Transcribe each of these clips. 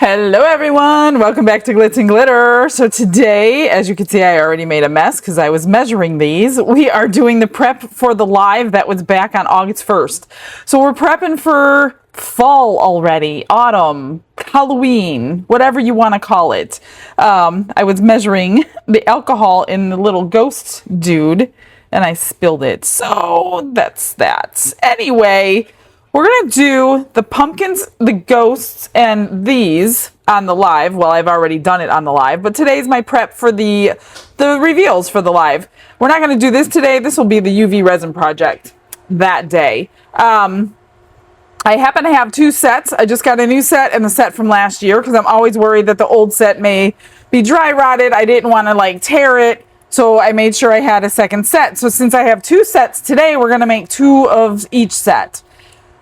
Hello everyone, welcome back to Glitz and Glitter. So today, as you can see, I already made a mess because I was measuring these. We are doing the prep for the live that was back on August 1st. So we're prepping for fall already, autumn, Halloween, whatever you want to call it. I was measuring the alcohol in the little ghost dude and I spilled it. So that's that. Anyway, we're going to do the pumpkins, the ghosts, and these on the live. Well, I've already done it on the live, but today's my prep for the reveals for the live. We're not going to do this today. This will be the UV resin project that day. I happen to have two sets. I just got a new set and the set from last year because I'm always worried that the old set may be dry rotted. I didn't want to like tear it, so I made sure I had a second set. So since I have two sets today, we're going to make two of each set.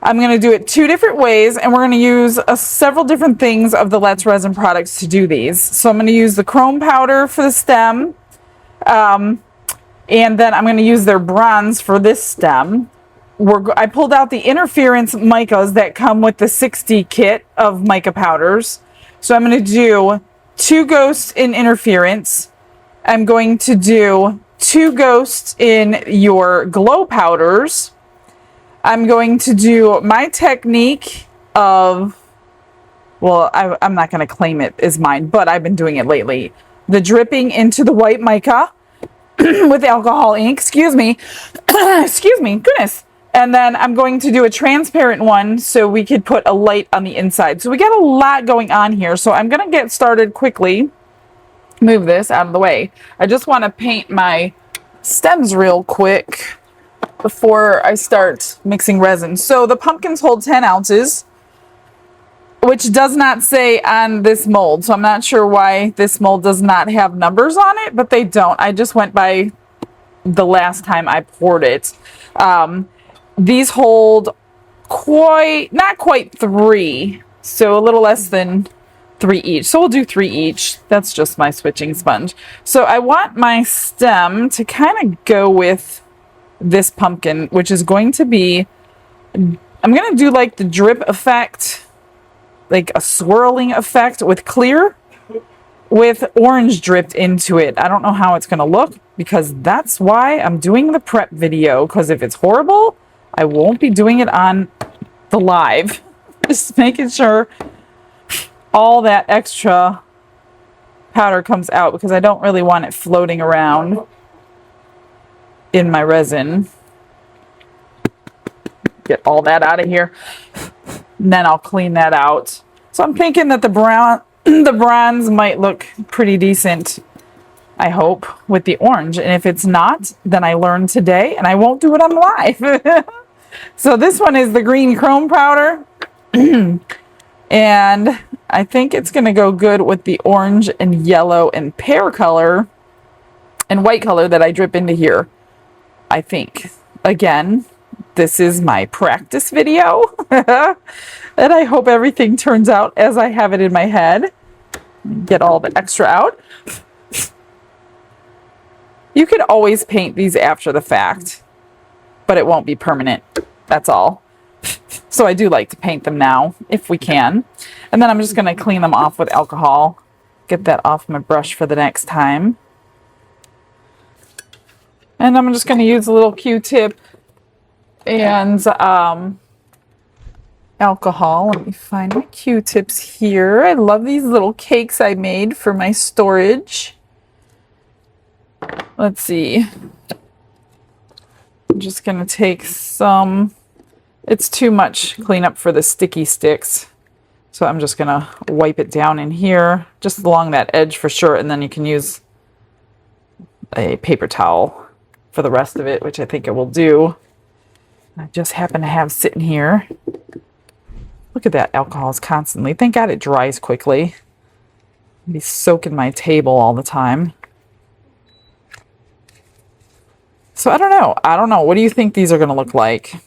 I'm going to do it two different ways, and we're going to use several different things of the Let's Resin products to do these. So I'm going to use the chrome powder for the stem, and then I'm going to use their bronze for this stem. I pulled out the interference micas that come with the 60 kit of mica powders. So I'm going to do two ghosts in interference. I'm going to do two ghosts in your glow powders. I'm going to do my technique of, well, I'm not going to claim it as mine, but I've been doing it lately. The dripping into the white mica with alcohol ink, excuse me, goodness. And then I'm going to do a transparent one so we could put a light on the inside. So we got a lot going on here. So I'm going to get started quickly. Move this out of the way. I just want to paint my stems real quick before I start mixing resin. So the pumpkins hold 10 ounces, which does not say on this mold. So I'm not sure why this mold does not have numbers on it, but they don't. I just went by the last time I poured it. These hold not quite 3, so a little less than 3 each. So we'll do 3 each. That's just my switching sponge. So I want my stem to kind of go with this pumpkin, which is going to be, I'm going to do like the drip effect, like a swirling effect with clear, with orange dripped into it. I don't know how it's going to look because that's why I'm doing the prep video, because if it's horrible, I won't be doing it on the live. Just making sure all that extra powder comes out because I don't really want it floating around in my resin. Get all that out of here, and then I'll clean that out. So I'm thinking that the bronze might look pretty decent, I hope, with the orange. And if it's not, then I learned today and I won't do it on live. So this one is the green chrome powder. And I think it's going to go good with the orange and yellow and pear color and white color that I drip into here. I think. Again, this is my practice video. And I hope everything turns out as I have it in my head. Get all the extra out. You could always paint these after the fact, but it won't be permanent. That's all. So I do like to paint them now, if we can. And then I'm just going to clean them off with alcohol. Get that off my brush for the next time. And I'm just going to use a little Q-tip and alcohol. Let me find my Q-tips here. I love these little cakes I made for my storage. Let's see. I'm just going to take some. It's too much cleanup for the sticky sticks. So I'm just going to wipe it down in here, just along that edge for sure. And then you can use a paper towel for the rest of it, which I think it will do. I just happen to have sitting here. Look at that, alcohol is constantly. Thank God it dries quickly. I'd be soaking my table all the time. So I don't know. What do you think these are going to look like?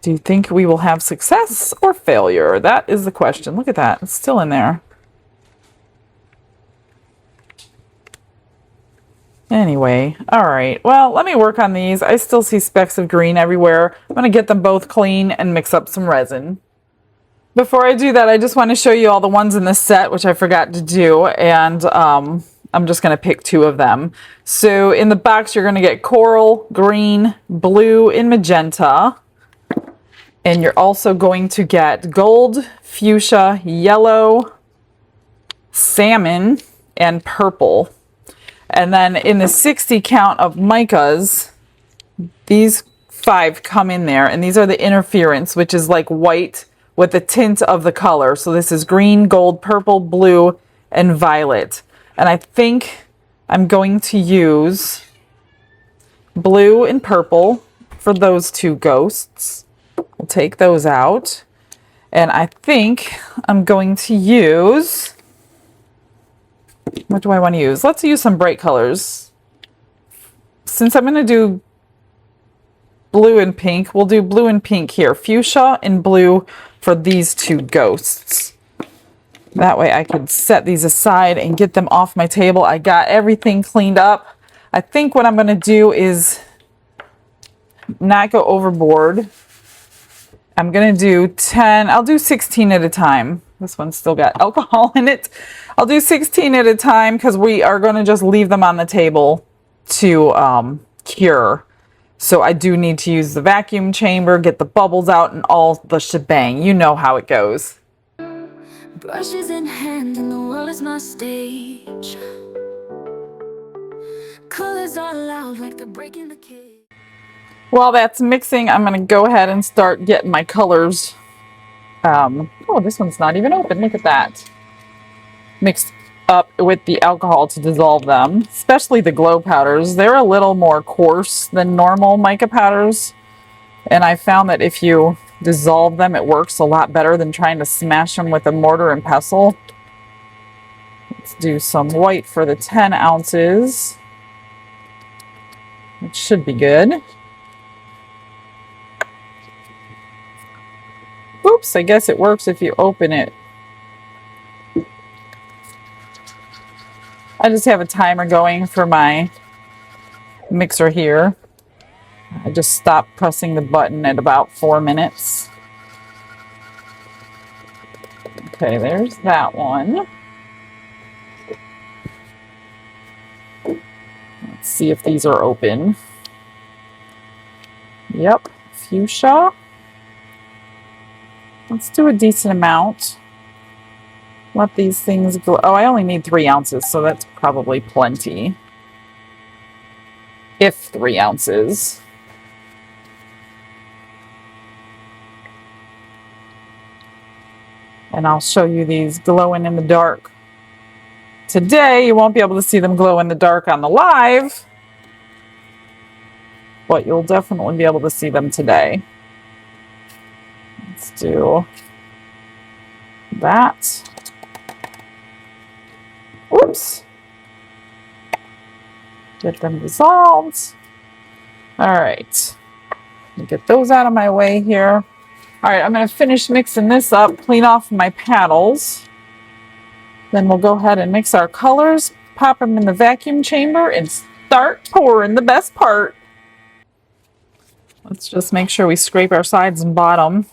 Do you think we will have success or failure? That is the question. Look at that. It's still in there. Anyway, all right. Well, let me work on these. I still see specks of green everywhere. I'm going to get them both clean and mix up some resin. Before I do that, I just want to show you all the ones in the set, which I forgot to do, and I'm just going to pick 2 of them. So in the box, you're going to get coral, green, blue, and magenta. And you're also going to get gold, fuchsia, yellow, salmon, and purple. And then in the 60 count of micas, these 5 come in there, and these are the interference, which is like white with the tint of the color. So this is green, gold, purple, blue, and violet. And I think I'm going to use blue and purple for those 2 ghosts. We'll take those out. And I think I'm going to use, what do I want to use? Let's use some bright colors. Since I'm going to do blue and pink, we'll do blue and pink here. Fuchsia and blue for these 2 ghosts. That way I could set these aside and get them off my table. I got everything cleaned up. I think what I'm going to do is not go overboard. I'm going to do 10. I'll do 16 at a time. This one's still got alcohol in it. I'll do 16 at a time because we are going to just leave them on the table to cure. So I do need to use the vacuum chamber, get the bubbles out, and all the shebang. You know how it goes. Brushes in hand and the world is my stage. Colors are loud like they're breaking the cage. While that's mixing, I'm going to go ahead and start getting my colors. Oh, this one's not even open. Look at that. Mixed up with the alcohol to dissolve them, especially the glow powders. They're a little more coarse than normal mica powders, and I found that if you dissolve them, it works a lot better than trying to smash them with a mortar and pestle. Let's do some white for the 10 ounces. It should be good. Oops, I guess it works if you open it. I just have a timer going for my mixer here. I just stopped pressing the button at about 4 minutes. Okay, there's that one. Let's see if these are open. Yep, fuchsia. Let's do a decent amount. Let these things go. Oh, I only need 3 ounces, so that's probably plenty. If 3 ounces. And I'll show you these glowing in the dark. Today, you won't be able to see them glow in the dark on the live, but you'll definitely be able to see them today. Let's do that. Oops. Get them dissolved. All right. Get those out of my way here. All right, I'm going to finish mixing this up, clean off my paddles. Then we'll go ahead and mix our colors, pop them in the vacuum chamber, and start pouring the best part. Let's just make sure we scrape our sides and bottom.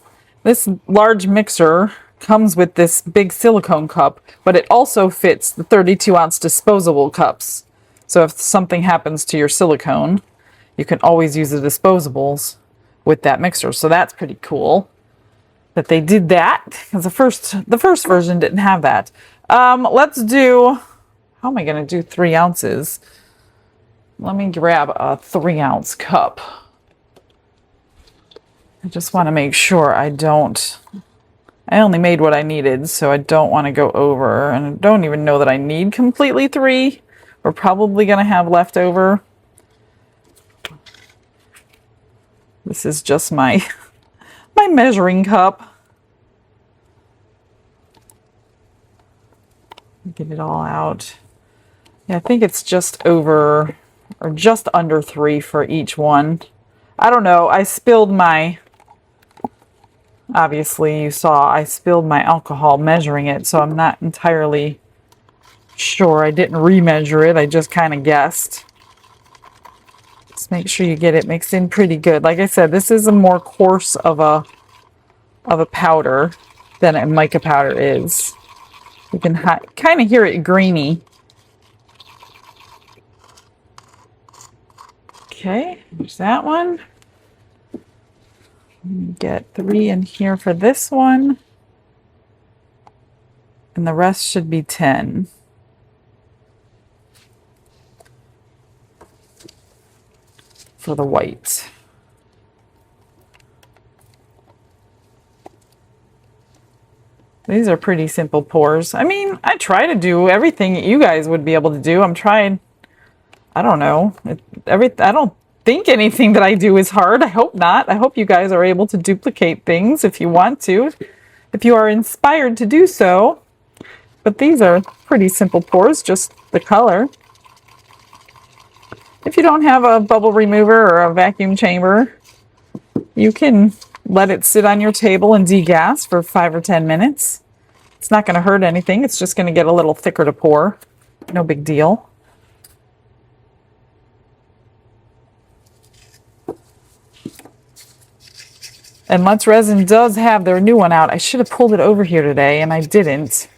This large mixer comes with this big silicone cup, but it also fits the 32-ounce disposable cups. So if something happens to your silicone, you can always use the disposables with that mixer. So that's pretty cool that they did that, because the first version didn't have that. Let's do, how am I going to do 3 ounces? Let me grab a 3-ounce cup. I just want to make sure I only made what I needed, so I don't want to go over, and I don't even know that I need completely 3. We're probably going to have leftover. This is just my measuring cup. Get it all out. Yeah, I think it's just over, or just under 3 for each one. I don't know. I spilled my, obviously you saw I spilled my alcohol measuring it, so I'm not entirely sure. I didn't remeasure it. I just kind of guessed. Just make sure you get it mixed in pretty good. Like I said, this is a more coarse of a powder. than a mica powder is. You can kind of hear it grainy. Okay, there's that one. Get 3 in here for this one. And the rest should be 10. For the white. These are pretty simple pours. I mean, I try to do everything you guys would be able to do. I'm trying. I don't know. I don't think anything that I do is hard. I hope not. I hope you guys are able to duplicate things if you want to, if you are inspired to do so. But these are pretty simple pours, just the color. If you don't have a bubble remover or a vacuum chamber, you can let it sit on your table and degas for 5 or 10 minutes. It's not going to hurt anything. It's just going to get a little thicker to pour. No big deal. And Let's Resin does have their new one out. I should have pulled it over here today, and I didn't.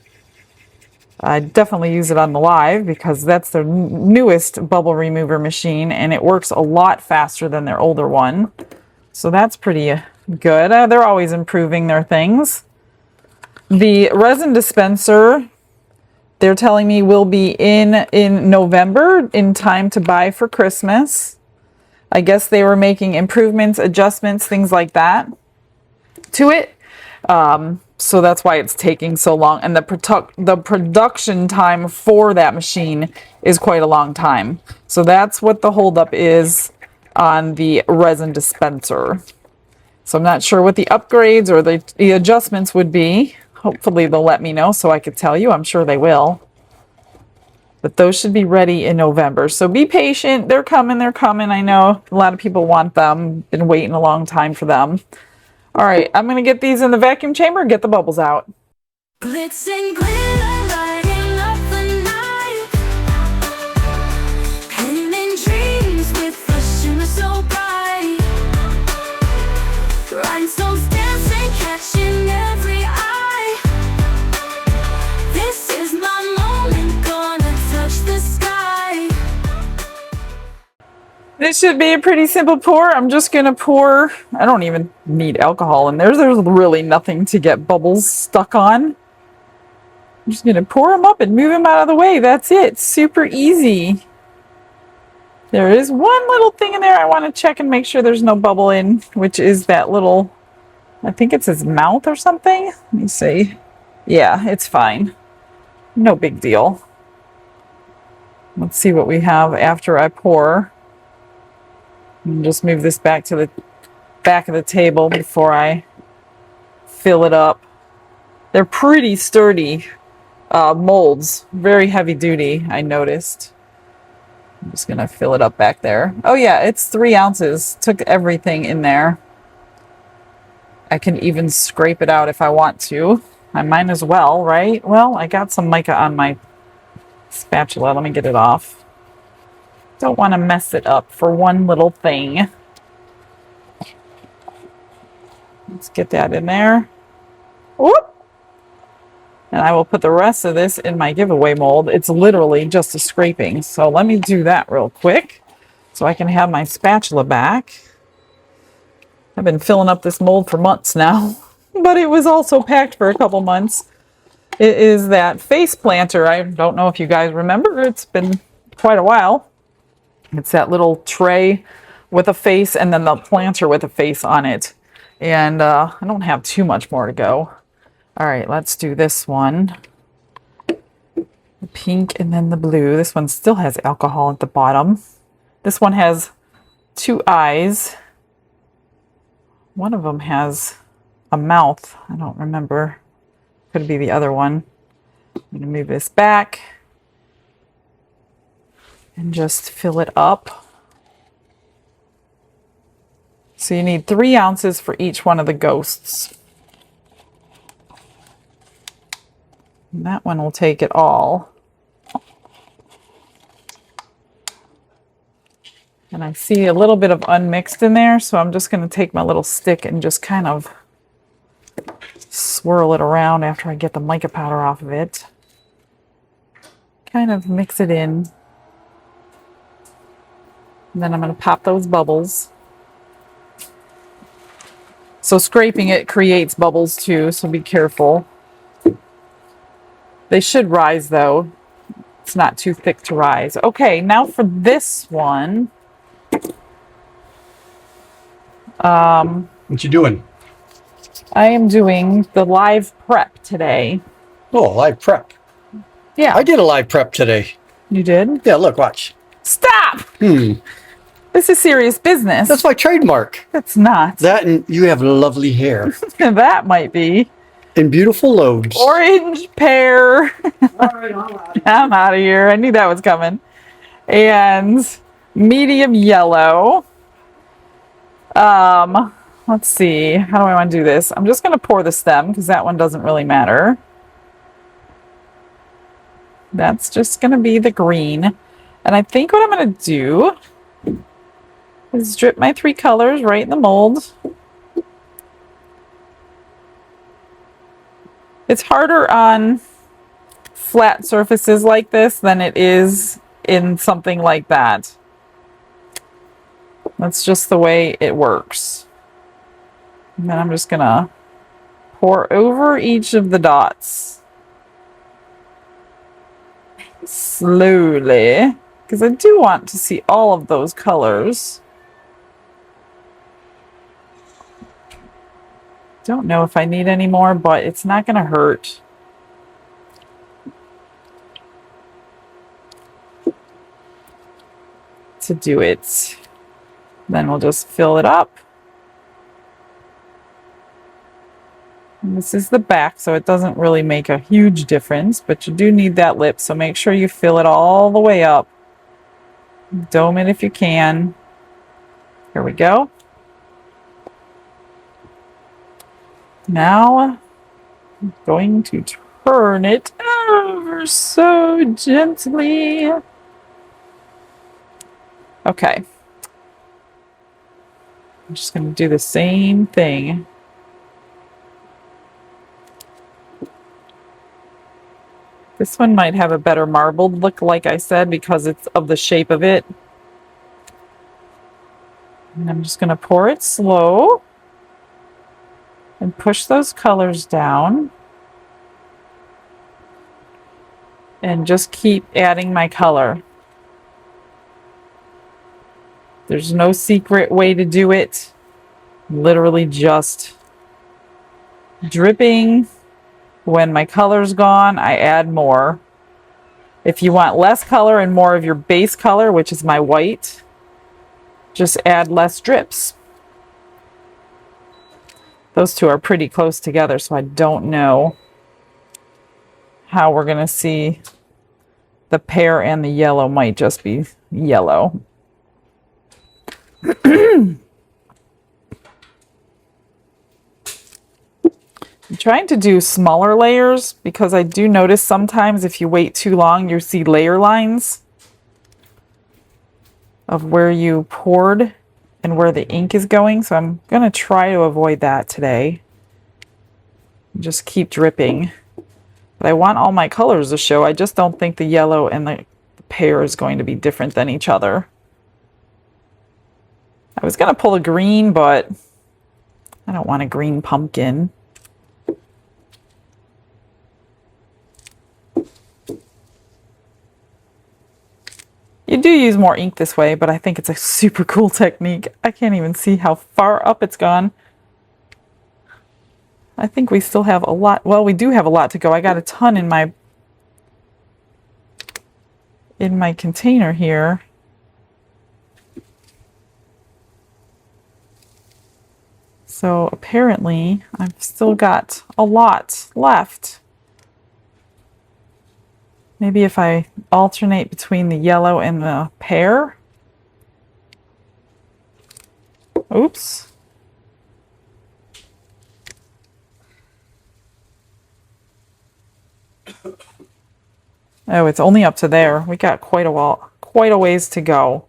I definitely use it on the live because that's their newest bubble remover machine, and it works a lot faster than their older one. So that's pretty good. They're always improving their things. The resin dispenser, they're telling me, will be in November, in time to buy for Christmas. I guess they were making improvements, adjustments, things like that to it. So that's why it's taking so long. And the production time for that machine is quite a long time. So that's what the holdup is on the resin dispenser. So I'm not sure what the upgrades or the adjustments would be. Hopefully they'll let me know so I could tell you. I'm sure they will. But those should be ready in November. So be patient. They're coming. They're coming. I know a lot of people want them. Been waiting a long time for them. All right. I'm going to get these in the vacuum chamber and get the bubbles out. Glitz and glitter, lighting up the night. Painting dreams with a shimmer so bright. Rhinestones dancing, catching every eye. This is my moment, gonna touch the sky. This should be a pretty simple pour. I'm just going to pour. I don't even need alcohol in there. There's really nothing to get bubbles stuck on. I'm just going to pour them up and move them out of the way. That's it. Super easy. There is one little thing in there I want to check and make sure there's no bubble in, which is that little, I think it's his mouth or something. Let me see. Yeah, it's fine. No big deal. Let's see what we have after I pour. And just move this back to the back of the table before I fill it up. They're pretty sturdy molds. Very heavy duty, I noticed. I'm just going to fill it up back there. Oh yeah, it's 3 ounces. Took everything in there. I can even scrape it out if I want to. I might as well, right? Well, I got some mica on my spatula. Let me get it off. Don't want to mess it up for one little thing. Let's get that in there. Whoop! And I will put the rest of this in my giveaway mold. It's literally just a scraping. So let me do that real quick so I can have my spatula back. I've been filling up this mold for months now, but it was also packed for a couple months. It is that face planter. I don't know if you guys remember. It's been quite a while. It's that little tray with a face and then the planter with a face on it. And I don't have too much more to go. All right, let's do this one. The pink and then the blue. This one still has alcohol at the bottom. This one has 2 eyes. One of them has a mouth. I don't remember. Could be the other one. I'm going to move this back. And just fill it up. So you need 3 ounces for each one of the ghosts. And that one will take it all. And I see a little bit of unmixed in there, so I'm just going to take my little stick and just kind of swirl it around after I get the mica powder off of it. Kind of mix it in. And then I'm going to pop those bubbles. So scraping it creates bubbles too, so be careful. They should rise though. It's not too thick to rise. Okay, now for this one. What you doing? I am doing the live prep today. Oh, live prep. Yeah. I did a live prep today. You did? Yeah, look, watch. Stop! Hmm. This is serious business. That's my trademark. It's not. That and you have lovely hair. That might be. And beautiful lobes. Orange pear. I'm out of here. I knew that was coming. And medium yellow. Let's see. How do I want to do this? I'm just going to pour the stem because that one doesn't really matter. That's just going to be the green. And I think what I'm going to do is drip my 3 colors right in the mold. It's harder on flat surfaces like this than it is in something like that. That's just the way it works. And then I'm just going to pour over each of the dots. Slowly. Because I do want to see all of those colors. Don't know if I need any more, but it's not going to hurt. To do it. Then we'll just fill it up. And this is the back, so it doesn't really make a huge difference, but you do need that lip, so make sure you fill it all the way up. Dome it if you can. Here we go. Now, I'm going to turn it over so gently. Okay. I'm just going to do the same thing. This one might have a better marbled look, like I said, because it's of the shape of it. And I'm just going to pour it slow. And push those colors down. And just keep adding my color. There's no secret way to do it. Literally just dripping. When my color's gone, I add more. If you want less color and more of your base color, which is my white, just add less drips. Those two are pretty close together, so I don't know how we're going to see the pear and the yellow. Might just be yellow. I'm trying to do smaller layers because I do notice sometimes if you wait too long, you see layer lines of where you poured and where the ink is going. So I'm going to try to avoid that today. Just keep dripping. But I want all my colors to show. I just don't think the yellow and the pear is going to be different than each other. I was going to pull a green, but I don't want a green pumpkin. You do use more ink this way, but I think it's a super cool technique. I can't even see how far up it's gone. I think we still have a lot. Well, we do have a lot to go. I got a ton in my container here. So apparently I've still got a lot left. Maybe if I alternate between the yellow and the pear. Oops. Oh, it's only up to there. We got quite a ways to go.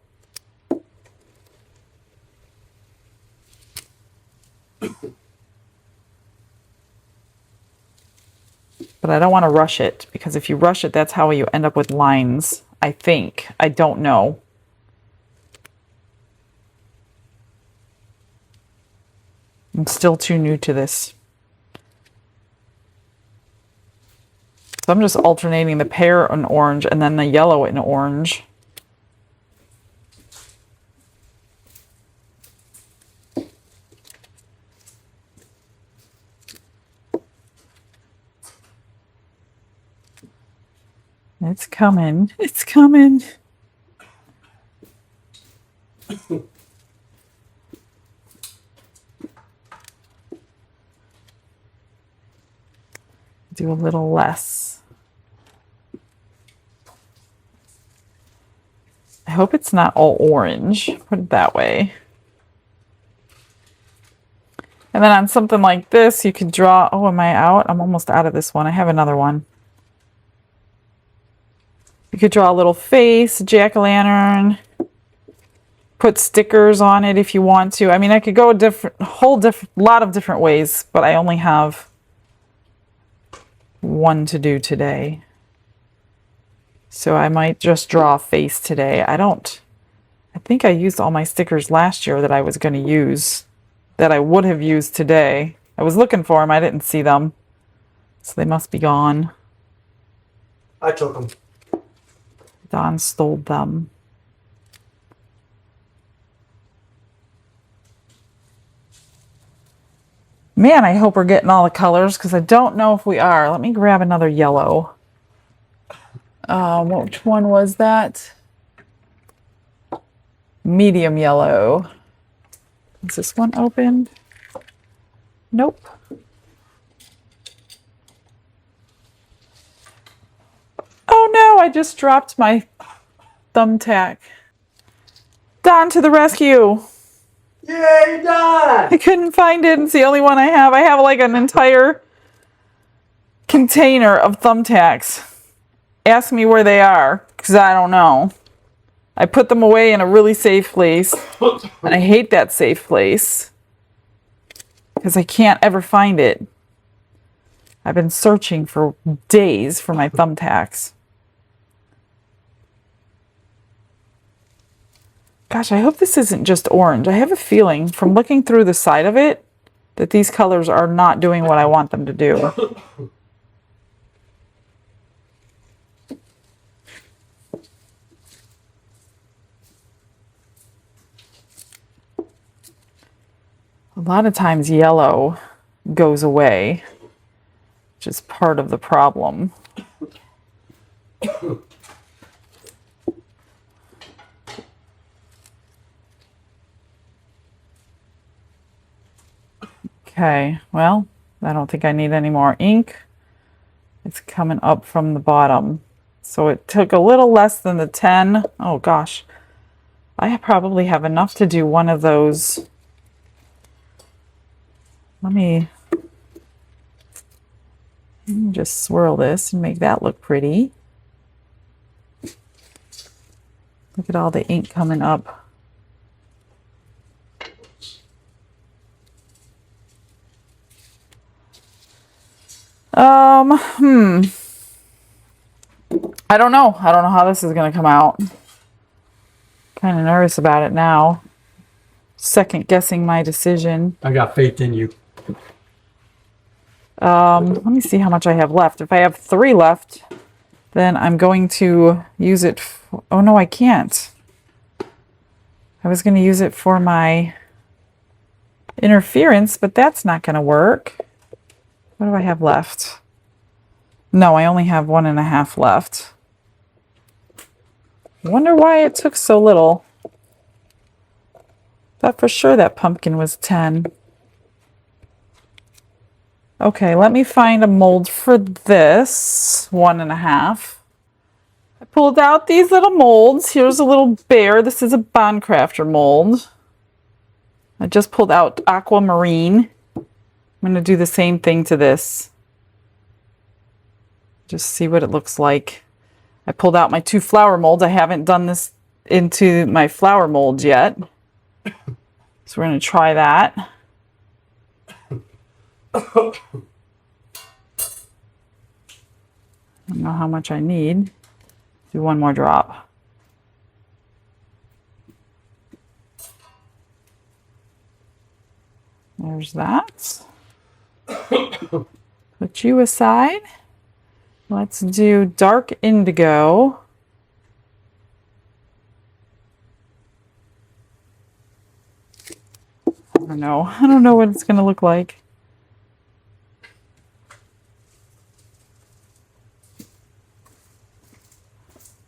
But I don't want to rush it, because if you rush it, that's how you end up with lines, I think. I don't know. I'm still too new to this. So I'm just alternating the pear and orange and then the yellow and orange. It's coming. It's coming. Do a little less. I hope it's not all orange. Put it that way. And then on something like this, you could draw... Oh, am I out? I'm almost out of this one. I have another one. You could draw a little face, jack-o'-lantern, put stickers on it if you want to. I mean, I could go a lot of different ways, but I only have one to do today. So I might just draw a face today. I think I used all my stickers last year that I was going to use, that I would have used today. I was looking for them. I didn't see them. So they must be gone. I took them. Don stole them. Man, I hope we're getting all the colors, because I don't know if we are. Let me grab another yellow. Which one was that? Medium yellow. Is this one opened? Nope. Oh no, I just dropped my thumbtack. Don to the rescue. Yay, Don! I couldn't find it. It's the only one I have. I have like an entire container of thumbtacks. Ask me where they are, because I don't know. I put them away in a really safe place, and I hate that safe place, because I can't ever find it. I've been searching for days for my thumbtacks. Gosh, I hope this isn't just orange. I have a feeling from looking through the side of it that these colors are not doing what I want them to do. A lot of times yellow goes away, which is part of the problem. Okay, well, I don't think I need any more ink. It's coming up from the bottom. So it took a little less than the 10. Oh gosh, I probably have enough to do one of those. Let me just swirl this and make that look pretty. Look at all the ink coming up. I don't know. I don't know how this is going to come out. Kind of nervous about it now. Second guessing my decision. I got faith in you. Let me see how much I have left. If I have 3 left, then I'm going to use it. Oh no, I can't. I was going to use it for my interference, but that's not going to work. What do I have left? No, I only have 1.5 left. I wonder why it took so little. Thought for sure that pumpkin was 10. Okay, let me find a mold for this. 1.5. I pulled out these little molds. Here's a little bear. This is a Bond Crafter mold. I just pulled out aquamarine. I'm going to do the same thing to this. Just see what it looks like. I pulled out my 2 flower molds. I haven't done this into my flower molds yet. So we're going to try that. I don't know how much I need. Do one more drop. There's that. Put you aside. Let's do dark indigo. I don't know. I don't know what it's going to look like.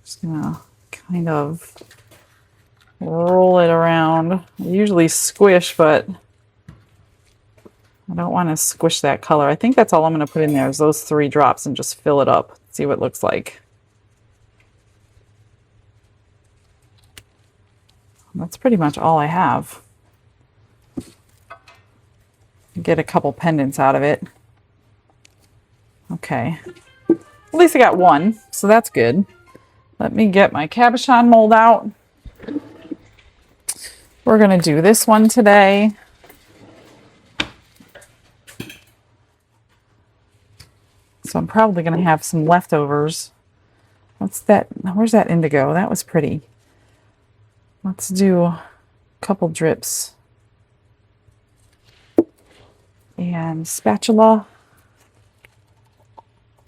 Just going to kind of roll it around. I usually squish, but I don't want to squish that color. I think that's all I'm going to put in there is those 3 drops and just fill it up. See what it looks like. That's pretty much all I have. Get a couple pendants out of it. Okay. At least I got one, so that's good. Let me get my cabochon mold out. We're going to do this one today. So I'm probably going to have some leftovers. What's that? Where's that indigo? That was pretty. Let's do a couple drips. And spatula.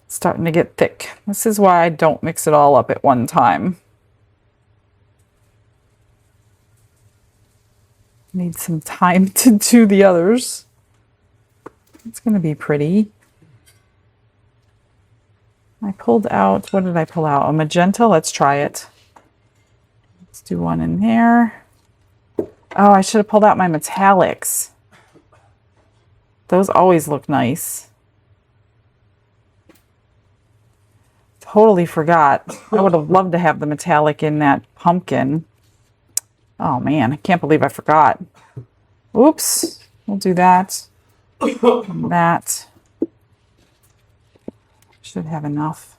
It's starting to get thick. This is why I don't mix it all up at one time. Need some time to do the others. It's going to be pretty. I pulled out, what did I pull out? A magenta, let's try it. Let's do one in there. Oh, I should have pulled out my metallics. Those always look nice. Totally forgot. I would have loved to have the metallic in that pumpkin. Oh man, I can't believe I forgot. Oops, we'll do that. And that. Should have enough.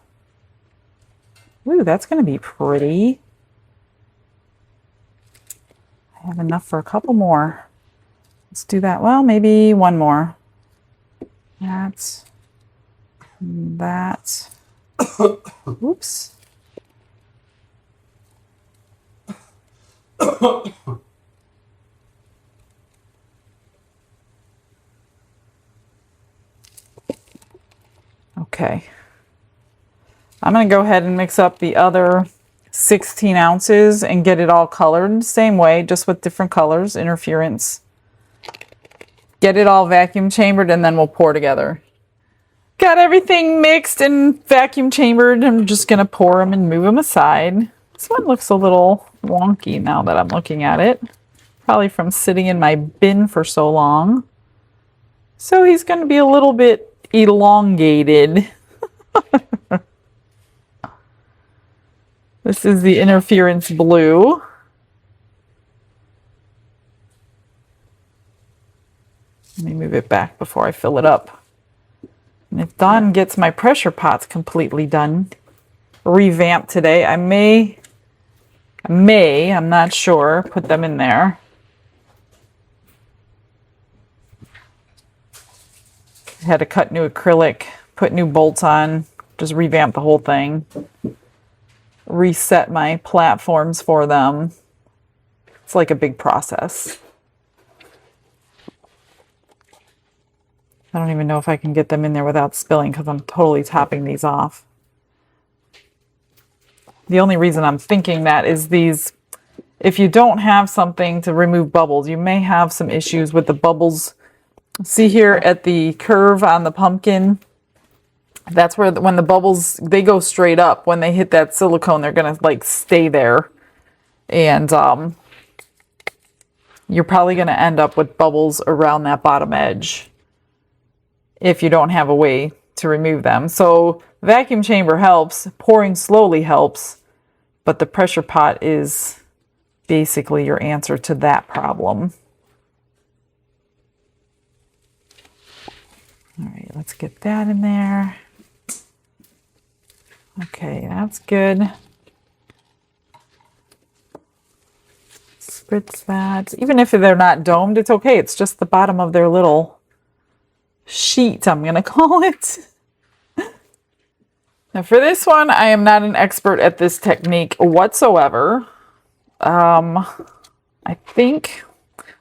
Ooh, that's going to be pretty. I have enough for a couple more. Let's do that. Well, maybe one more. That. That. Oops. Okay. I'm going to go ahead and mix up the other 16 ounces and get it all colored same way, just with different colors, interference. Get it all vacuum chambered and then we'll pour together. Got everything mixed and vacuum chambered. I'm just going to pour them and move them aside. This one looks a little wonky now that I'm looking at it. Probably from sitting in my bin for so long. So he's going to be a little bit elongated. This is the interference blue. Let me move it back before I fill it up. And if Dawn gets my pressure pots completely done, revamped today, I may, I'm not sure, put them in there. I had to cut new acrylic, put new bolts on, just revamp the whole thing. Reset my platforms for them. It's like a big process. I don't even know if I can get them in there without spilling because I'm totally topping these off. The only reason I'm thinking that is these, if you don't have something to remove bubbles, you may have some issues with the bubbles. See here at the curve on the pumpkin, that's where when the bubbles, they go straight up. When they hit that silicone, they're going to like stay there. And you're probably going to end up with bubbles around that bottom edge if you don't have a way to remove them. So vacuum chamber helps, pouring slowly helps, but the pressure pot is basically your answer to that problem. All right, let's get that in there. Okay, that's good. Spritz that. Even if they're not domed, it's okay. It's just the bottom of their little sheet, I'm going to call it. Now for this one, I am not an expert at this technique whatsoever. I think,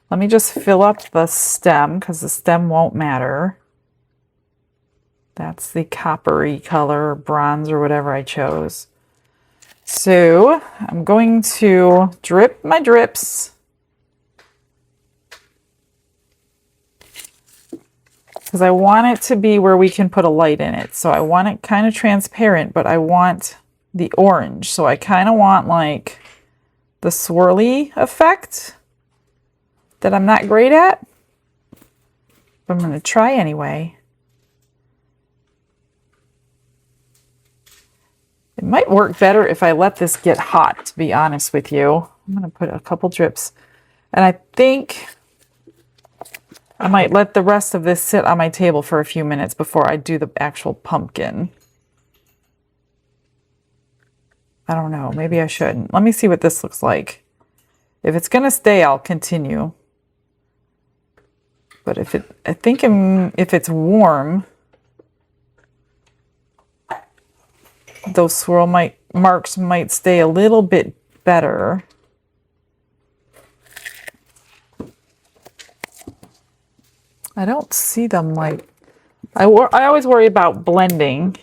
let me just fill up the stem because the stem won't matter. That's the coppery color, bronze or whatever I chose. So I'm going to drip my drips. Because I want it to be where we can put a light in it. So I want it kind of transparent, but I want the orange. So I kind of want like the swirly effect that I'm not great at. But I'm going to try anyway. It might work better if I let this get hot, to be honest with you. I'm going to put a couple drips. And I think I might let the rest of this sit on my table for a few minutes before I do the actual pumpkin. I don't know. Maybe I shouldn't. Let me see what this looks like. If it's going to stay, I'll continue. But if it's warm, those swirl marks might stay a little bit better. I don't see them like... I always worry about blending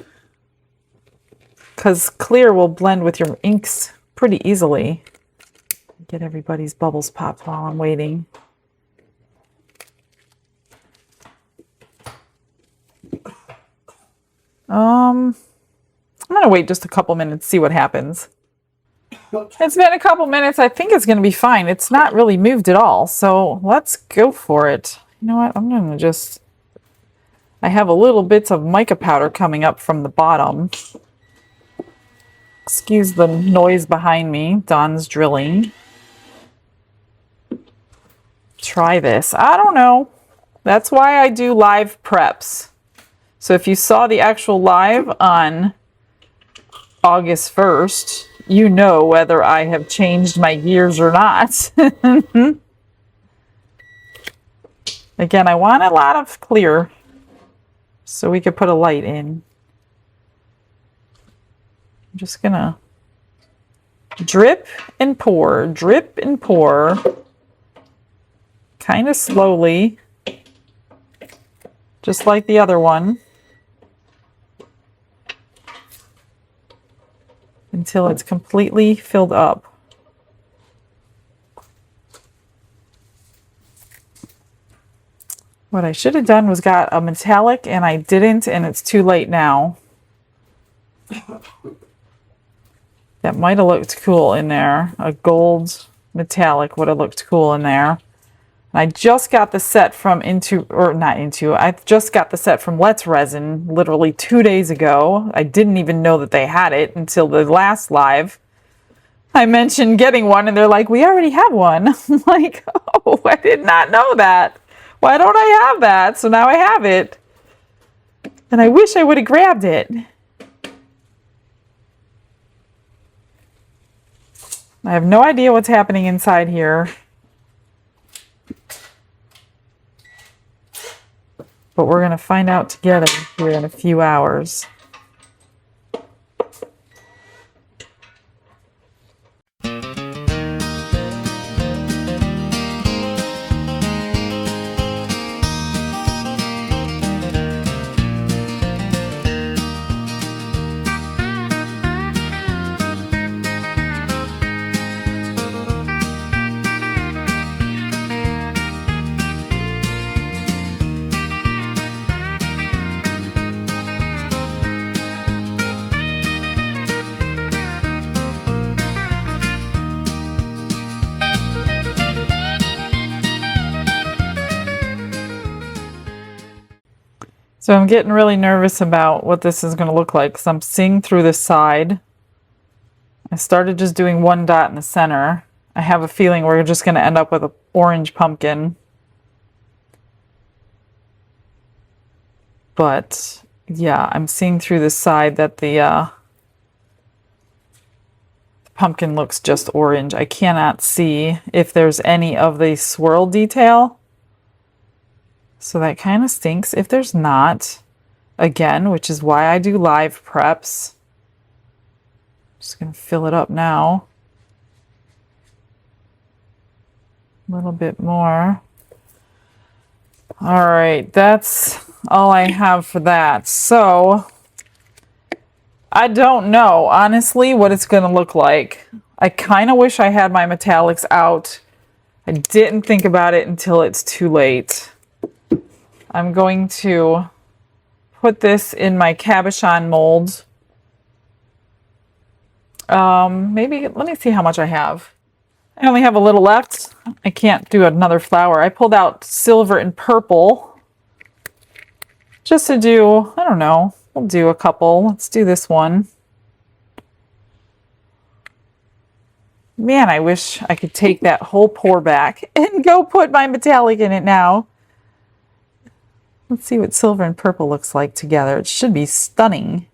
because clear will blend with your inks pretty easily. Get everybody's bubbles popped while I'm waiting. I'm going to wait just a couple minutes, see what happens. It's been a couple minutes. I think it's going to be fine. It's not really moved at all, so let's go for it. You know what? I'm going to just... I have a little bits of mica powder coming up from the bottom. Excuse the noise behind me. Dawn's drilling. Try this. I don't know. That's why I do live preps. So if you saw the actual live on August 1st, you know whether I have changed my gears or not. Again, I want a lot of clear so we could put a light in. I'm just gonna drip and pour, kind of slowly, just like the other one, until it's completely filled up. What I should have done was got a metallic, and I didn't, and it's too late now. That might have looked cool in there. A gold metallic would have looked cool in there. And I just got the set from I just got the set from Let's Resin literally 2 days ago. I didn't even know that they had it until the last live. I mentioned getting one, and they're like, we already have one. I'm like, oh, I did not know that. Why don't I have that? So now I have it. And I wish I would have grabbed it. I have no idea what's happening inside here. But we're going to find out together here in a few hours. So I'm getting really nervous about what this is going to look like because I'm seeing through the side. I started just doing one dot in the center. I have a feeling we're just going to end up with an orange pumpkin. But yeah, I'm seeing through the side that the pumpkin looks just orange. I cannot see if there's any of the swirl detail. So that kind of stinks if there's not, again, which is why I do live preps. Just going to fill it up now. A little bit more. All right, that's all I have for that. So I don't know, honestly, what it's going to look like. I kind of wish I had my metallics out. I didn't think about it until it's too late. I'm going to put this in my cabochon mold. Maybe, let me see how much I have. I only have a little left. I can't do another flower. I pulled out silver and purple just to do, I don't know, we'll do a couple. Let's do this one. Man, I wish I could take that whole pour back and go put my metallic in it now. Let's see what silver and purple looks like together. It should be stunning.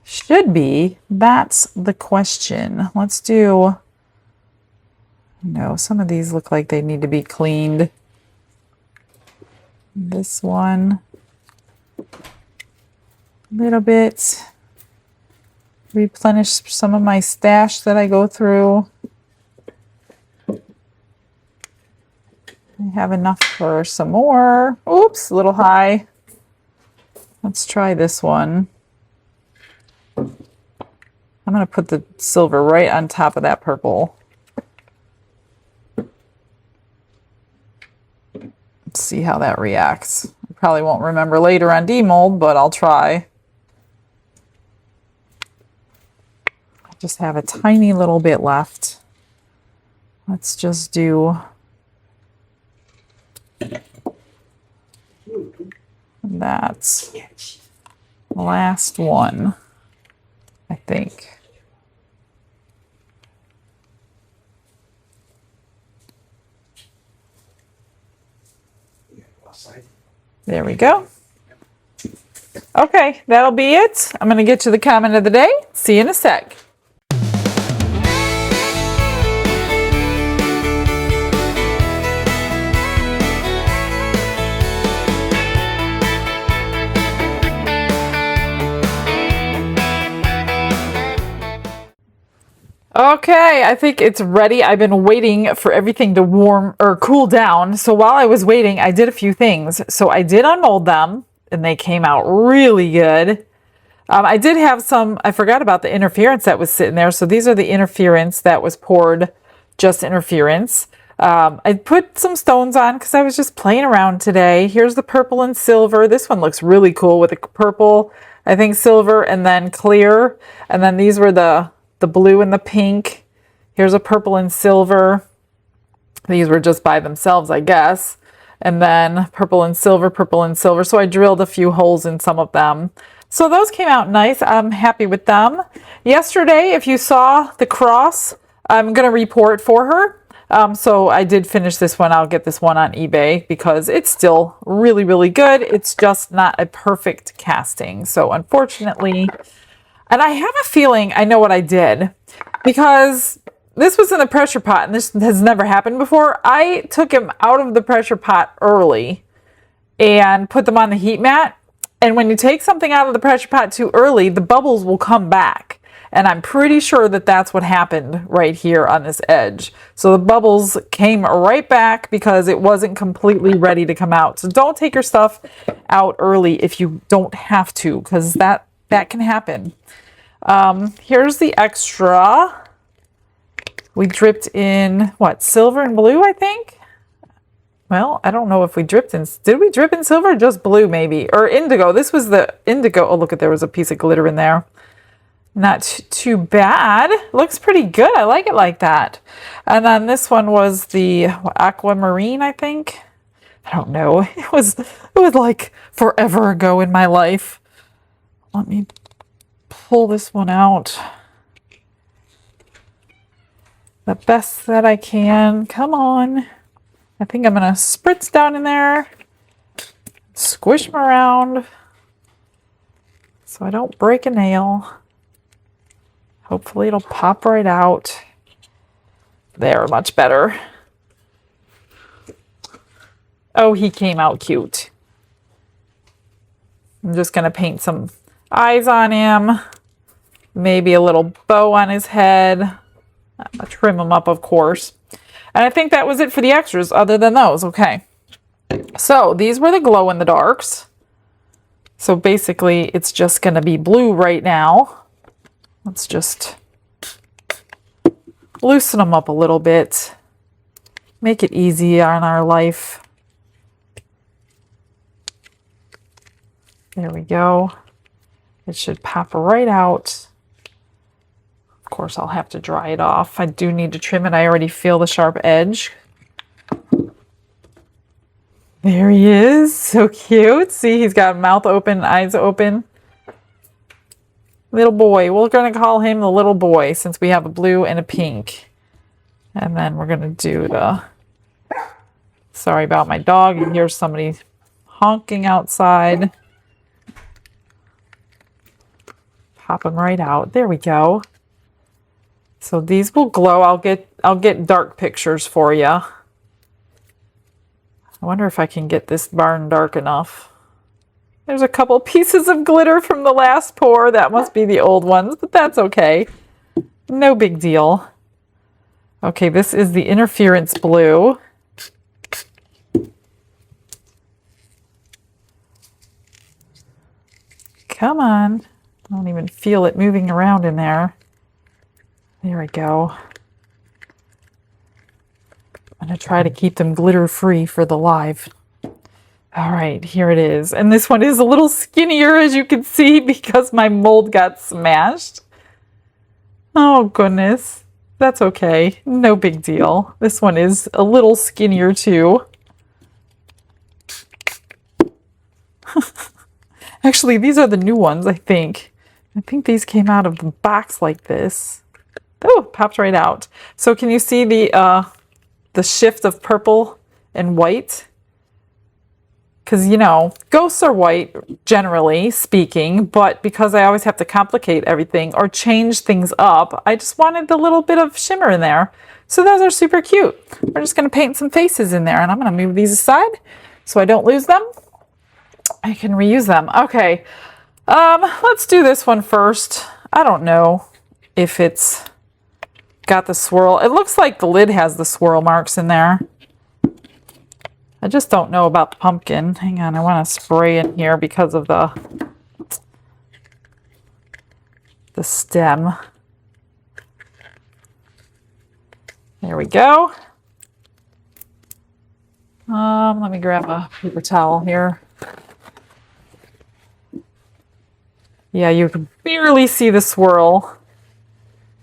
Should be. That's the question. Let's do... No, some of these look like they need to be cleaned. This one. A little bit. Replenish some of my stash that I go through. I have enough for some more. Oops, a little high. Let's try this one. I'm going to put the silver right on top of that purple. Let's see how that reacts. I probably won't remember later on demold, but I'll try. I just have a tiny little bit left. Let's just do that last one, I think. There we go. Okay, that'll be it. I'm going to get to the comment of the day. See you in a sec. Okay, I think it's ready. I've been waiting for everything to warm or cool down. So while I was waiting, I did a few things. So I did unmold them and they came out really good. I did have some, I forgot about the interference that was sitting there. So these are the interference that was poured, just interference. I put some stones on because I was just playing around today. Here's the purple and silver. This one looks really cool with the purple, I think silver and then clear. And then these were the blue and the pink. Here's a purple and silver. These were just by themselves, I guess. And then purple and silver, purple and silver. So I drilled a few holes in some of them. So those came out nice. I'm happy with them. Yesterday, if you saw the cross, I'm going to report for her. So I did finish this one. I'll get this one on eBay because it's still really, really good. It's just not a perfect casting. So unfortunately, and I have a feeling I know what I did because this was in a pressure pot and this has never happened before. I took him out of the pressure pot early and put them on the heat mat. And when you take something out of the pressure pot too early, the bubbles will come back. And I'm pretty sure that that's what happened right here on this edge. So the bubbles came right back because it wasn't completely ready to come out. So don't take your stuff out early if you don't have to, because that can happen. Here's the extra. We dripped in, what, silver and blue, I think? Well, I don't know if we dripped in, did we drip in silver or just blue maybe? Or indigo, this was the indigo. Oh, look, there was a piece of glitter in there. Not too bad. Looks pretty good. I like it like that. And then this one was the aquamarine, I think. I don't know. It was like forever ago in my life. Let me pull this one out the best that I can. Come on. I think I'm going to spritz down in there, squish them around so I don't break a nail. Hopefully it'll pop right out. There, much better. Oh, he came out cute. I'm just going to paint some eyes on him. maybe a little bow on his head. I'm gonna trim him up, of course. And I think that was it for the extras other than those. Okay. So these were the glow in the darks. So basically it's just going to be blue right now. Let's just loosen them up a little bit. Make it easy on our life. There we go. It should pop right out. Of course, I'll have to dry it off. I do need to trim it. I already feel the sharp edge. There he is. So cute. See, he's got mouth open, eyes open. Little boy. We're going to call him the little boy since we have a blue and a pink. And then we're going to do the... Sorry about my dog. You hear somebody honking outside. Pop them right out. There we go. So these will glow. I'll get dark pictures for you. I wonder if I can get this barn dark enough. There's a couple pieces of glitter from the last pour. That must be the old ones, but that's okay. No big deal. Okay, this is the interference blue. Come on. I don't even feel it moving around in there. There we go. I'm going to try to keep them glitter free for the live. All right, here it is. And this one is a little skinnier, as you can see, because my mold got smashed. Oh, goodness. That's okay. No big deal. This one is a little skinnier, too. Actually, these are the new ones, I think. I think these came out of the box like this. Oh, popped right out. So can you see the shift of purple and white? Because, you know, ghosts are white, generally speaking, but because I always have to complicate everything or change things up, I just wanted the little bit of shimmer in there. So those are super cute. We're just going to paint some faces in there, and I'm going to move these aside so I don't lose them. I can reuse them. Okay, let's do this one first. I don't know if it's got the swirl. It looks like the lid has the swirl marks in there. I just don't know about the pumpkin. Hang on, I want to spray in here because of the stem. There we go. Let me grab a paper towel here. Yeah, you can barely see the swirl,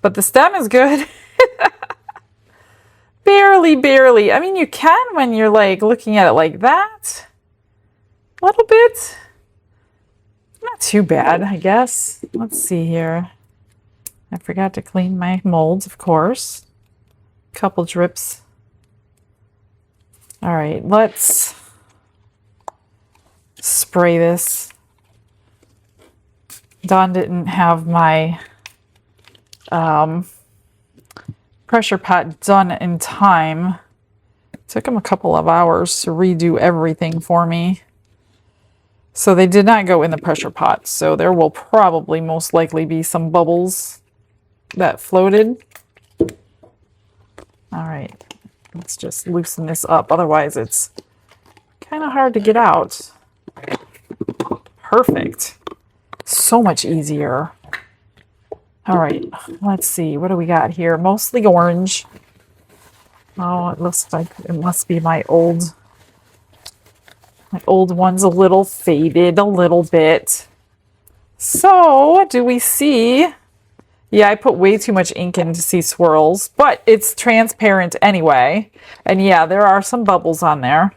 but the stem is good. Barely. I mean, you can when you're like looking at it like that. A little bit. Not too bad, I guess. Let's see here. I forgot to clean my molds, of course. Couple drips. All right, let's spray this. Dawn didn't have my pressure pot done in time. It took him a couple of hours to redo everything for me. So they did not go in the pressure pot. So there will probably most likely be some bubbles that floated. All right, let's just loosen this up. Otherwise it's kind of hard to get out. Perfect. So much easier. All right, let's see. What do we got here? Mostly orange. Oh, it looks like it must be my old one's a little faded a little bit. So, do we see? Yeah, I put way too much ink in to see swirls, but it's transparent anyway. And yeah, there are some bubbles on there.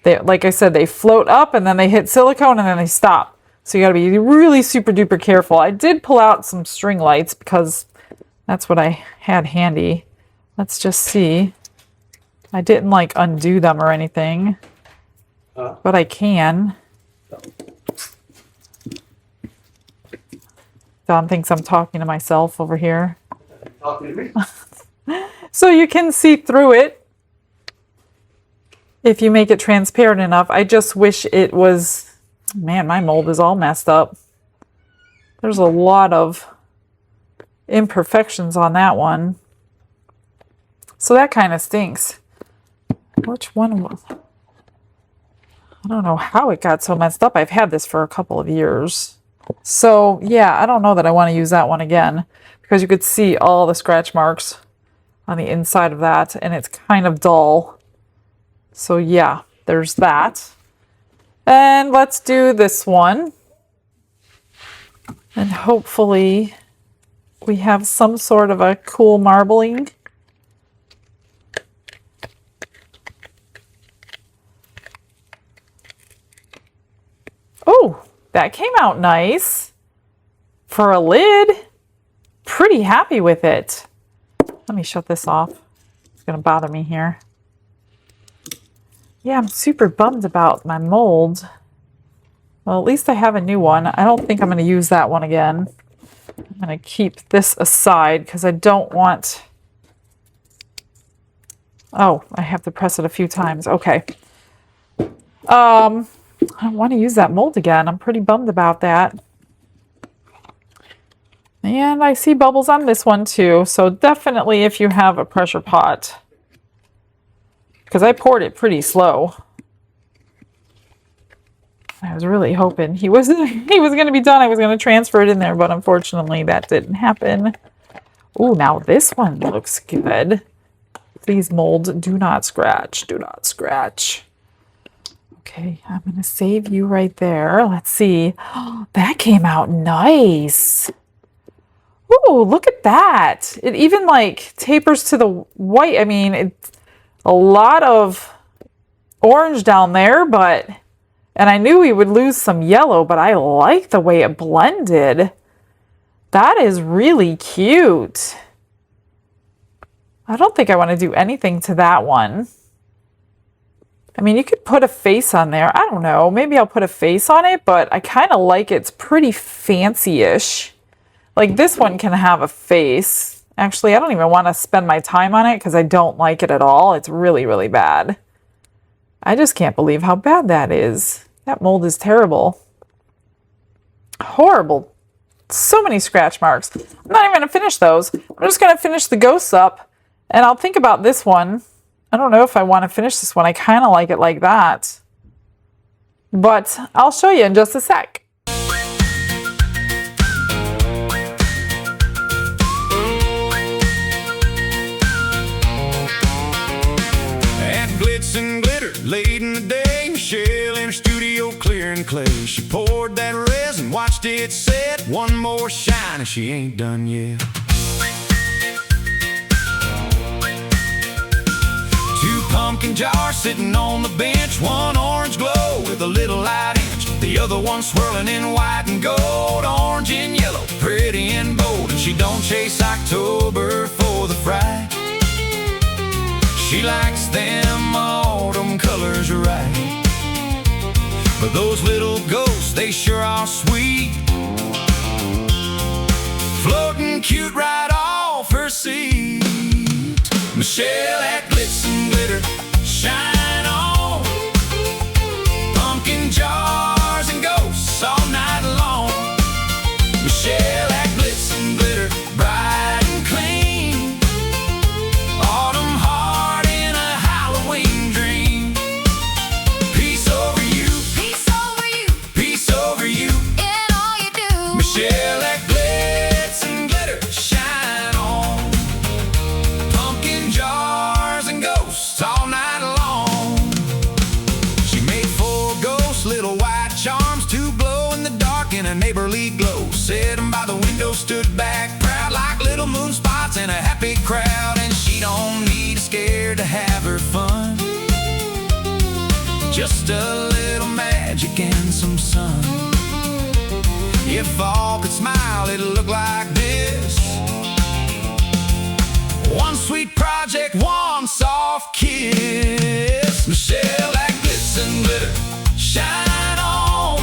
They, like I said, they float up and then they hit silicone and then they stop. So you got to be really super duper careful. I did pull out some string lights because that's what I had handy. Let's just see. I didn't like undo them or anything, but I can. Don thinks I'm talking to myself over here. Talking to me? So you can see through it if you make it transparent enough. I just wish it was... Man, my mold is all messed up. There's a lot of imperfections on that one. So that kind of stinks. Which one was... I don't know how it got so messed up. I've had this for a couple of years. So yeah, I don't know that I want to use that one again, because you could see all the scratch marks on the inside of that, and it's kind of dull. So yeah, there's that. And let's do this one. And hopefully we have some sort of a cool marbling. Oh, that came out nice for a lid. Pretty happy with it. Let me shut this off. It's going to bother me here. Yeah, I'm super bummed about my mold. Well, at least I have a new one. I don't think I'm going to use that one again. I'm going to keep this aside because I don't want... Oh, I have to press it a few times. Okay. I don't want to use that mold again. I'm pretty bummed about that. And I see bubbles on this one too. So definitely if you have a pressure pot, because I poured it pretty slow. I was really hoping he was going to be done. I was going to transfer it in there, but unfortunately that didn't happen. Oh, now this one looks good. Please, mold, do not scratch. Do not scratch. Okay, I'm going to save you right there. Let's see. Oh, that came out nice. Oh, look at that. It even like tapers to the white. I mean, it's a lot of orange down there, but, and I knew we would lose some yellow, but I like the way it blended. That is really cute. I don't think I want to do anything to that one. I mean, you could put a face on there. I don't know. Maybe I'll put a face on it, but I kind of like it. It's pretty fancy-ish. Like this one can have a face. Actually, I don't even want to spend my time on it because I don't like it at all. It's really, really bad. I just can't believe how bad that is. That mold is terrible. Horrible. So many scratch marks. I'm not even going to finish those. I'm just going to finish the ghosts up, and I'll think about this one. I don't know if I want to finish this one. I kind of like it like that. But I'll show you in just a sec. At Glitz and Glitter, late in the day, Michelle in her studio clearing clay. She poured that resin, watched it set, one more shine, and she ain't done yet. Pumpkin jar sitting on the bench, one orange glow with a little light inch, the other one swirling in white and gold, orange and yellow, pretty and bold. And she don't chase October for the fright. She likes them autumn colors right. But those little ghosts, they sure are sweet, floating cute right off her seat. Michelle at Glitz and Glitter, shine on. Pumpkin jars and ghosts all night long. Michelle at Glitz and Glitter, bright and clean. Autumn heart in a Halloween dream. Peace over you, peace over you, peace over you, in all you do. Michelle at Glitz and Glitter, shine on. Pumpkin jars and ghosts all night long. She made 4 ghosts, little white charms to glow in the dark in a neighborly glow. Set 'em by the window, stood back proud like little moon spots in a happy crowd. And she don't need a scare to have her fun. Just a little magic and some sun. If all could smile, it'd look like this. One sweet project, one soft kiss. Michelle at Glitz and Glitter, shine on.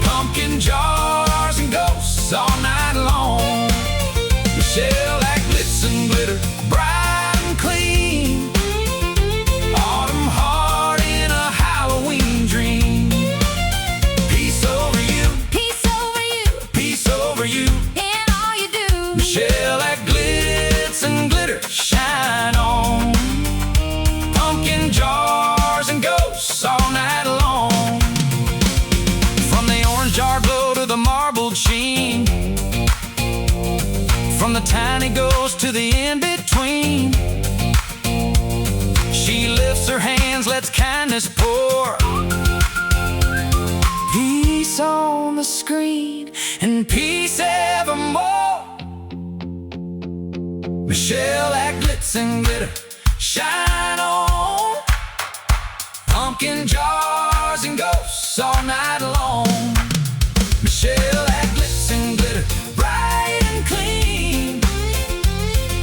Pumpkin jars and ghosts all night long. Michelle at Glitz and Glitter, bright and clean. Autumn heart in a Halloween dream. Peace over you, peace over you, peace over you, in all you do. Michelle, that glitz and glitter, shine on. Pumpkin jars and ghosts all night long. From the orange jar glow to the marbled sheen, from the tiny ghost to the in-between. She lifts her hands, lets kindness pour. Peace on the screen and peace evermore. Michelle, that glitz and glitter, shine on. Pumpkin jars and ghosts all night long. Michelle, that glitz and glitter, bright and clean.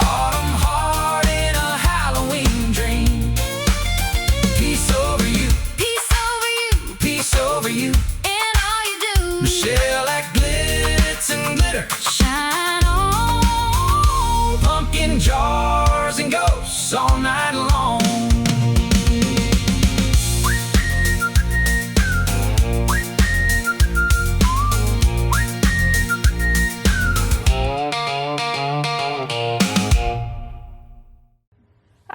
Autumn heart in a Halloween dream. Peace over you, Peace over you, peace over you. in all you do. Michelle, that glitz and glitter, Shine on. pumpkin jars and ghosts all night long.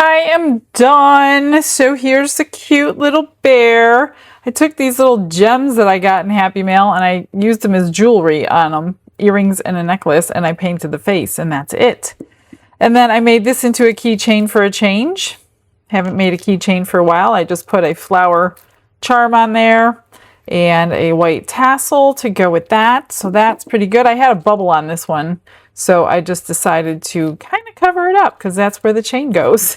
I am done. So here's the cute little bear. I took these little gems that I got in Happy Mail and I used them as jewelry on them, earrings and a necklace, and I painted the face, and that's it. And then I made this into a keychain for a change. Haven't made a keychain for a while. I just put a flower charm on there and a white tassel to go with that. So that's pretty good. I had a bubble on this one, so I just decided to kind of cover it up because that's where the chain goes.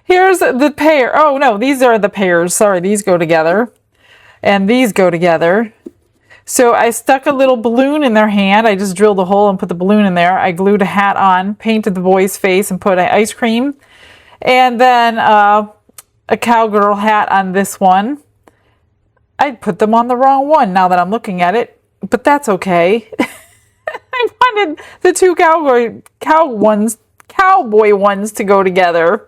Here's the pair. Oh no, these are the pairs. Sorry, these go together. And these go together. So I stuck a little balloon in their hand. I just drilled a hole and put the balloon in there. I glued a hat on, painted the boy's face, and put an ice cream. And then a cowgirl hat on this one. I put them on the wrong one now that I'm looking at it, but that's okay. I wanted the two cowboy ones to go together,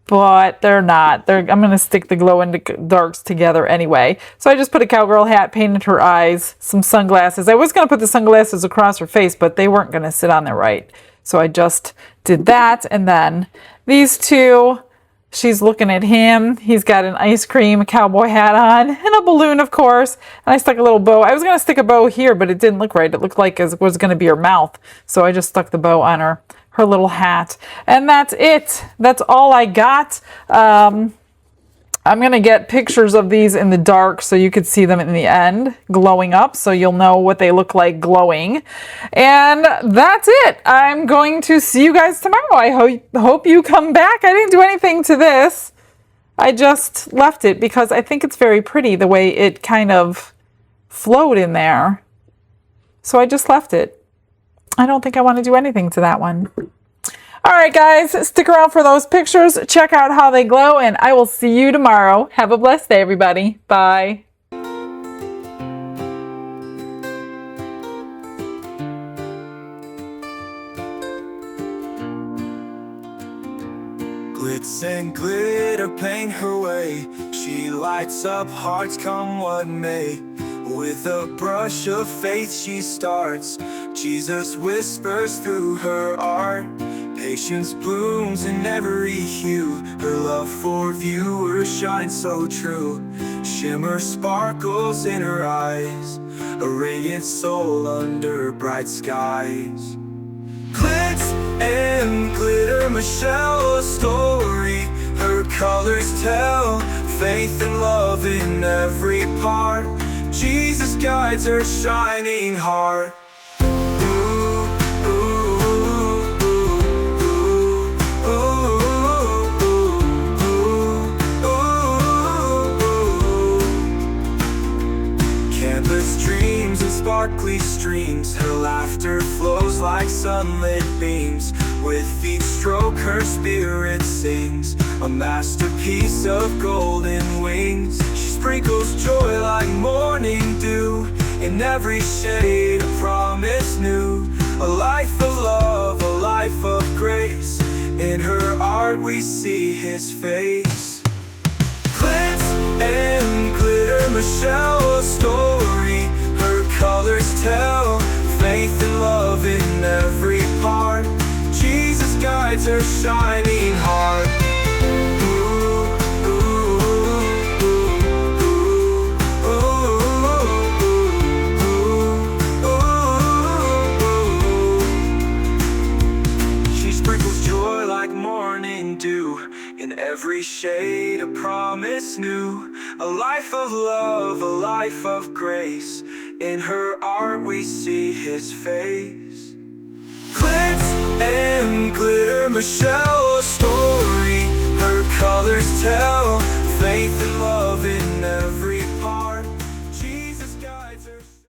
but they're not. I'm going to stick the glow in the darks together anyway. So I just put a cowgirl hat, painted her eyes, some sunglasses. I was going to put the sunglasses across her face, but they weren't going to sit on there right. So I just did that. And then these two, she's looking at him. He's got an ice cream, a cowboy hat on, and a balloon, of course. And I stuck a little bow. I was going to stick a bow here, but it didn't look right. It looked like it was going to be her mouth. So I just stuck the bow on her little hat. And that's it. That's all I got. I'm going to get pictures of these in the dark so you could see them in the end glowing up, so you'll know what they look like glowing. And that's it. I'm going to see you guys tomorrow. I hope you come back. I didn't do anything to this. I just left it because I think it's very pretty the way it kind of flowed in there. So I just left it. I don't think I want to do anything to that one. All right, guys, stick around for those pictures. Check out how they glow, and I will see you tomorrow. Have a blessed day, everybody. Bye. Glitz and glitter paint her way. She lights up hearts come what may. With a brush of faith she starts. Jesus whispers through her art. Patience blooms in every hue. Her love for viewers shines so true. Shimmer sparkles in her eyes. A radiant soul under bright skies. Glitz and glitter, Michelle, a story. Her colors tell faith and love in every part. Jesus guides her shining heart. Canvas dreams and sparkly streams. Her laughter flows like sunlit beams. With each stroke her spirit sings. A masterpiece of golden wings. She sprinkles joy like morning dew. In every shade a promise new. A life of love, a life of grace. In her art we see his face. Glitz and glitter, Michelle, a story. Her colors tell faith and love in every part. guides her shining heart. She sprinkles joy like morning dew, in every shade a promise new. A life of love, a life of grace, in her art we see his face. Glitz and glitter, Michelle, a story her colors tell. Faith and love in